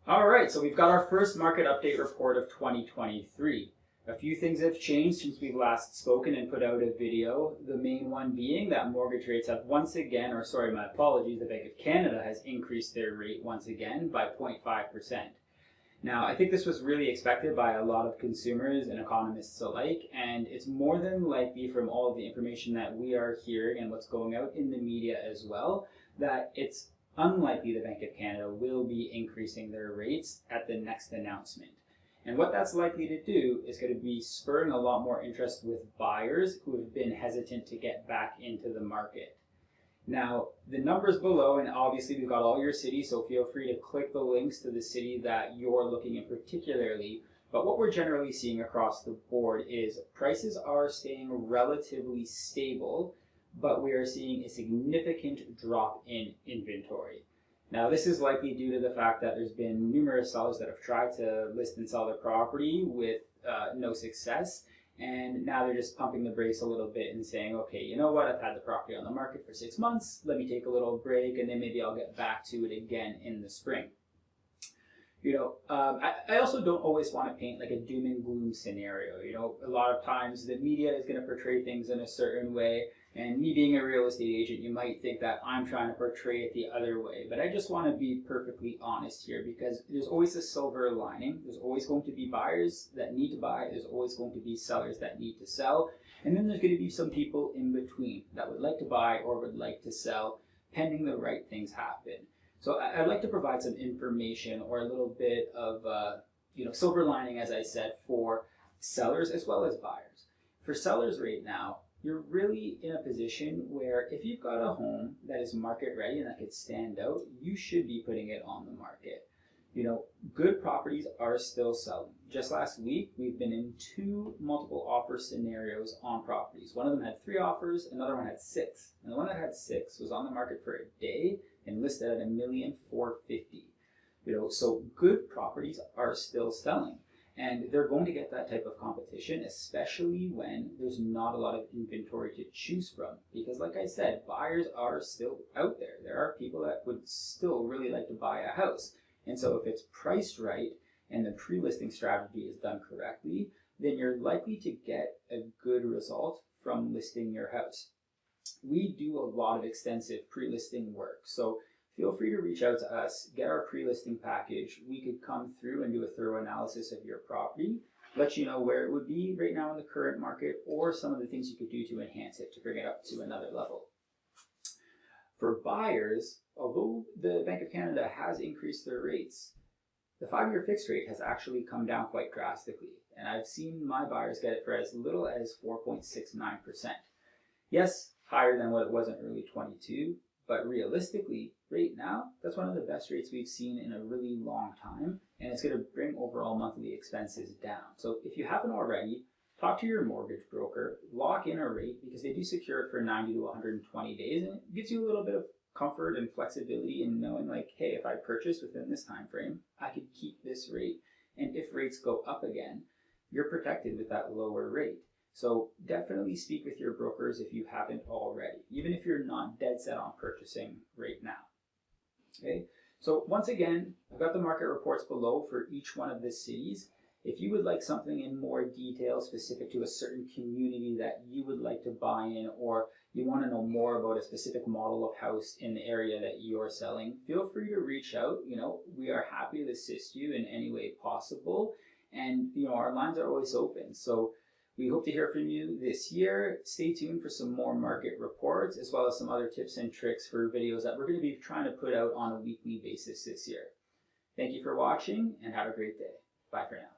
All right, so we've got our first market update report of 2023. A few things have changed since we've last spoken and put out a video. The main one being that mortgage rates have once again, or sorry, my apologies, the Bank of Canada has increased their rate once again by 0.5%. Now, I think this was really expected by a lot of consumers and economists alike, and it's more than likely from all of the information that we are hearing and what's going out in the media as well, that it's unlikely the Bank of Canada will be increasing their rates at the next announcement. And what that's likely to do is going to be spurring a lot more interest with buyers who have been hesitant to get back into the market. Now, the numbers below, and obviously we've got all your cities, so feel free to click the links to the city that you're looking in particularly. But what we're generally seeing across the board is prices are staying relatively stable, but we are seeing a significant drop in inventory. Now, this is likely due to the fact that there's been numerous sellers that have tried to list and sell their property with no success. And now they're just pumping the brakes a little bit and saying, okay, you know what, I've had the property on the market for 6 months, let me take a little break, and then maybe I'll get back to it again in the spring. I also don't always want to paint like a doom and gloom scenario. A lot of times the media is going to portray things in a certain way, and me being a real estate agent, you might think that I'm trying to portray it the other way. But I just want to be perfectly honest here, because there's always a silver lining. There's always going to be buyers that need to buy. There's always going to be sellers that need to sell. And then there's going to be some people in between that would like to buy or would like to sell, pending the right things happen. So I'd like to provide some information or a little bit of silver lining, as I said, for sellers as well as buyers. For sellers right now, you're really in a position where if you've got a home that is market ready and that could stand out, you should be putting it on the market. Good properties are still selling. Just last week, we've been in 2 multiple offer scenarios on properties. One of them had 3 offers, another one had 6. And the one that had 6 was on the market for a day and listed at $1,450,000. So good properties are still selling. And they're going to get that type of competition, especially when there's not a lot of inventory to choose from. Because like I said, buyers are still out there. There are people that would still really like to buy a house. And so if it's priced right and the pre-listing strategy is done correctly, then you're likely to get a good result from listing your house. We do a lot of extensive pre-listing work, so feel free to reach out to us, get our pre-listing package. We could come through and do a thorough analysis of your property, let you know where it would be right now in the current market, or some of the things you could do to enhance it, to bring it up to another level. For buyers, although the Bank of Canada has increased their rates, the 5-year fixed rate has actually come down quite drastically, and I've seen my buyers get it for as little as 4.69%. Yes, higher than what it was in early 22, but realistically, right now, that's one of the best rates we've seen in a really long time, and it's going to bring overall monthly expenses down. So if you haven't already, talk to your mortgage broker, lock in a rate, because they do secure it for 90 to 120 days, and it gives you a little bit of comfort and flexibility in knowing, like, hey, if I purchase within this time frame, I could keep this rate, and if rates go up again, you're protected with that lower rate. So definitely speak with your brokers if you haven't already, even if you're not dead set on purchasing right now. Okay, so once again, I've got the market reports below for each one of the cities. If you would like something in more detail specific to a certain community that you would like to buy in, or you want to know more about a specific model of house in the area that you're selling, feel free to reach out. We are happy to assist you in any way possible. And, our lines are always open. So we hope to hear from you this year. Stay tuned for some more market reports, as well as some other tips and tricks for videos that we're going to be trying to put out on a weekly basis this year. Thank you for watching, and have a great day. Bye for now.